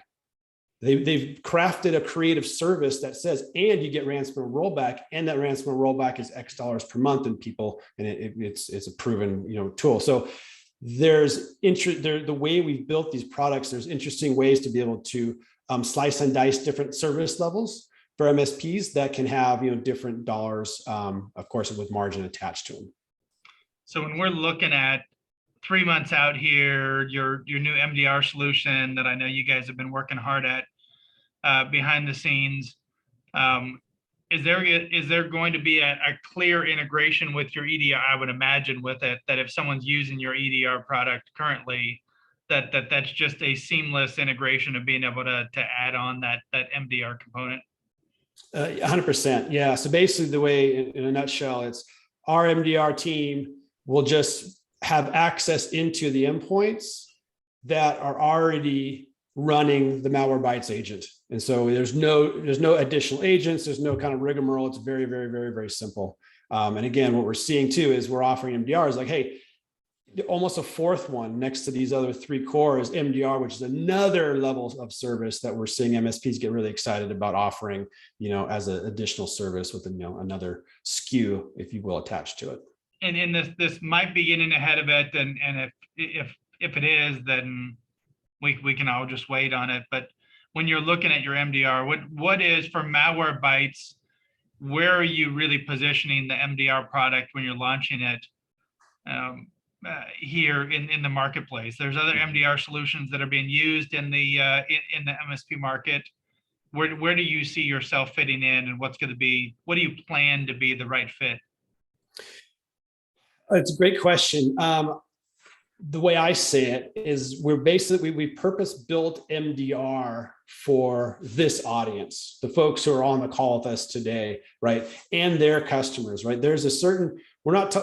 They've crafted a creative service that says, and you get ransomware rollback, and that ransomware rollback is X dollars per month, and it's a proven, tool. So there's the way we've built these products, there's interesting ways to be able to slice and dice different service levels for MSPs that can have different dollars, of course, with margin attached to them. So when we're looking at 3 months out here, your new MDR solution that I know you guys have been working hard at behind the scenes, is there going to be a clear integration with your EDR? I would imagine with it that if someone's using your EDR product currently, that's just a seamless integration of being able to add on that MDR component. 100%. Yeah. So basically the way, in a nutshell, it's our MDR team will just have access into the endpoints that are already running the Malwarebytes agent. And so there's no additional agents. There's no kind of rigmarole. It's very, very, very, very simple. And again, what we're seeing too is we're offering MDRs like, hey, almost a fourth one next to these other three core is MDR, which is another level of service that we're seeing MSPs get really excited about offering, as an additional service with another SKU, if you will, attached to it. And this might be getting ahead of it, and if it is, then we can all just wait on it. But when you're looking at your MDR, what is for Malwarebytes? Where are you really positioning the MDR product when you're launching it? Here in the marketplace, there's other MDR solutions that are being used in the MSP market. Where do you see yourself fitting in, and what do you plan to be the right fit? It's a great question. the way I say it is we're basically, we purpose built MDR for this audience, the folks who are on the call with us today, right? And their customers, right? There's a certain,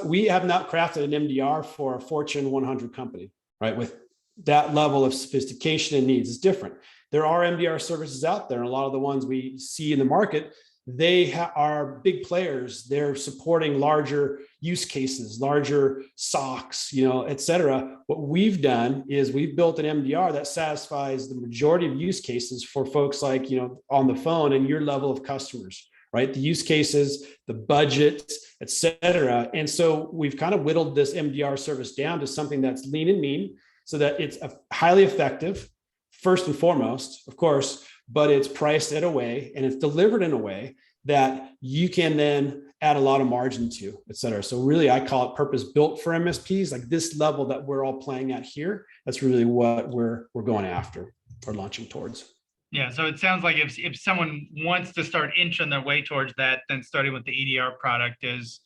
we have not crafted an MDR for a Fortune 100 company, right? With that level of sophistication and needs is different. There are MDR services out there, and a lot of the ones we see in the market, they are big players. They're supporting larger use cases, larger SOCs, et cetera. What we've done is we've built an MDR that satisfies the majority of use cases for folks like, on the phone and your level of customers, right? The use cases, the budgets, et cetera. And so we've kind of whittled this MDR service down to something that's lean and mean so that it's highly effective, first and foremost, of course, but it's priced in a way and it's delivered in a way that you can then add a lot of margin to, et cetera. So really, I call it purpose built for MSPs, like this level that we're all playing at here. That's really what we're going after or launching towards. Yeah, so it sounds like if someone wants to start inching their way towards that, then starting with the EDR product is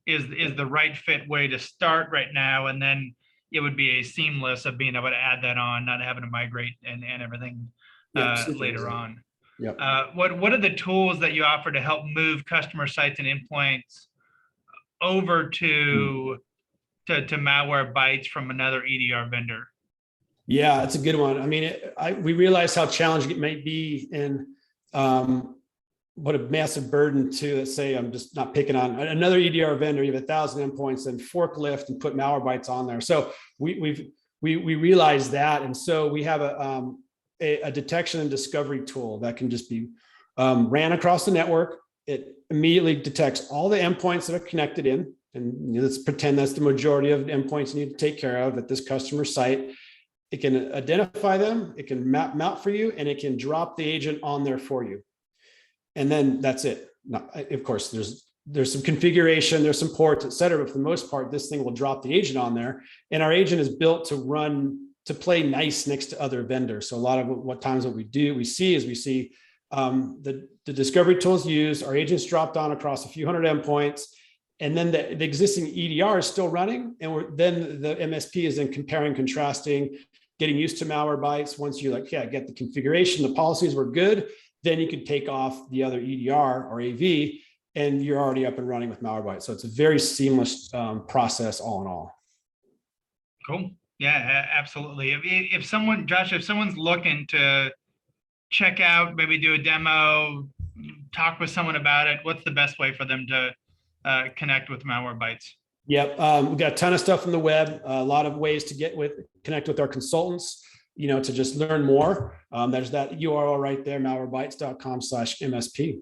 the right fit way to start right now, and then it would be a seamless of being able to add that on, not having to migrate and everything later on. Yep. What are the tools that you offer to help move customer sites and endpoints over to Malwarebytes from another EDR vendor? Yeah, that's a good one. I mean, we realize how challenging it might be, and what a massive burden to, let's say, I'm just not picking on another EDR vendor. You have 1,000 endpoints and forklift and put Malwarebytes on there. So we realize that, and so we have a detection and discovery tool that can just be ran across the network. It immediately detects all the endpoints that are connected in, and let's pretend that's the majority of endpoints you need to take care of at this customer site. It can identify them, it can map them out for you, and it can drop the agent on there for you. And then that's it. Now, of course, there's some configuration, there's some ports, et cetera, but for the most part, this thing will drop the agent on there. And our agent is built to play nice next to other vendors. So a lot of what we see the discovery tools used, our agents dropped on across a few hundred endpoints, and then the existing EDR is still running. And then the MSP is then comparing, contrasting, getting used to Malwarebytes. Once you get the configuration, the policies were good, then you could take off the other EDR or AV, and you're already up and running with Malwarebytes. So it's a very seamless process all in all. Cool. Yeah, absolutely. If someone's looking to check out, maybe do a demo, talk with someone about it, what's the best way for them to connect with Malwarebytes? Yep. We've got a ton of stuff on the web, a lot of ways to connect with our consultants, to just learn more. There's that URL right there, malwarebytes.com/MSP.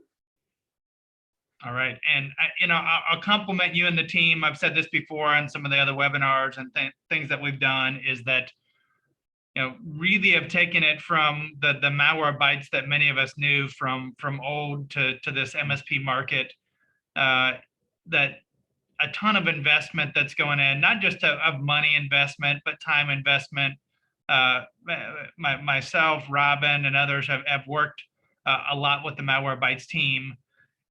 All right. And I'll compliment you and the team. I've said this before on some of the other webinars and things that we've done, is that, really have taken it from the Malwarebytes that many of us knew from old to this MSP market, that a ton of investment that's going in, not just of money investment, but time investment. Myself, Robin, and others have worked a lot with the Malwarebytes team,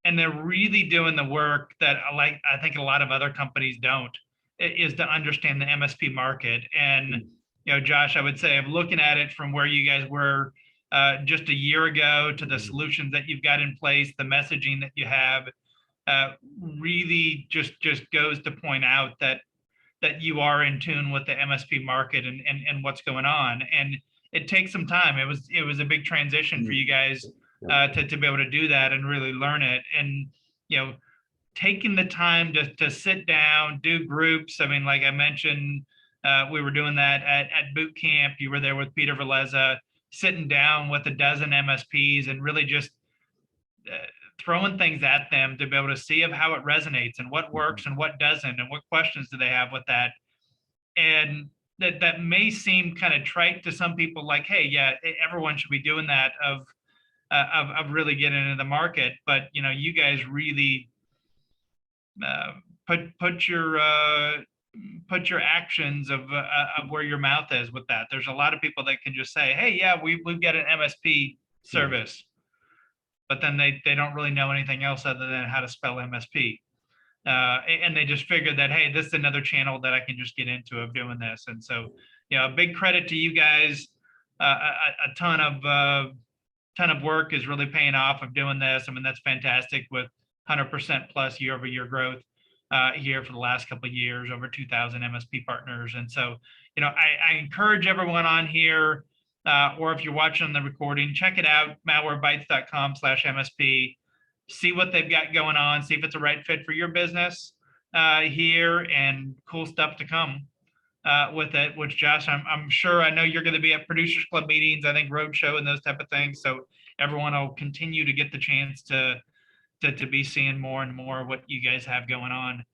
and they're really doing the work that I think a lot of other companies don't, is to understand the MSP market. And Josh, I would say, of looking at it from where you guys were just a year ago to the solutions that you've got in place, the messaging that you have, really just goes to point out that you are in tune with the MSP market and what's going on. And it takes some time. It was a big transition for you guys to be able to do that and really learn it. And taking the time to sit down, do groups. I mean, like I mentioned, we were doing that at boot camp. You were there with Peter Veleza, sitting down with a dozen MSPs and really just throwing things at them to be able to see of how it resonates and what works and what doesn't, and what questions do they have with that. And that may seem kind of trite to some people, like, hey, yeah, everyone should be doing that, of really getting into the market. But you guys really put your actions of where your mouth is with that. There's a lot of people that can just say, hey, yeah, we've got an MSP service, but then they don't really know anything else other than how to spell MSP. and they just figured that, hey, this is another channel that I can just get into of doing this. And so, a big credit to you guys. A ton of work is really paying off of doing this. I mean, that's fantastic with 100% plus year-over-year growth here for the last couple of years, over 2,000 MSP partners. And so, I encourage everyone on here, or if you're watching the recording, check it out, malwarebytes.com/MSP. See what they've got going on, see if it's a right fit for your business here, and cool stuff to come with it. Which, Josh, I'm sure, I know you're going to be at Producers Club meetings, I think Roadshow and those type of things. So everyone will continue to get the chance to be seeing more and more what you guys have going on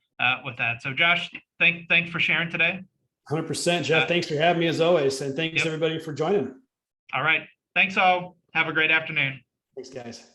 with that. So, Josh, thanks for sharing today. 100%, Jeff. Thanks for having me as always, and thanks Yep. everybody for joining. All right. Thanks all. Have a great afternoon. Thanks, guys.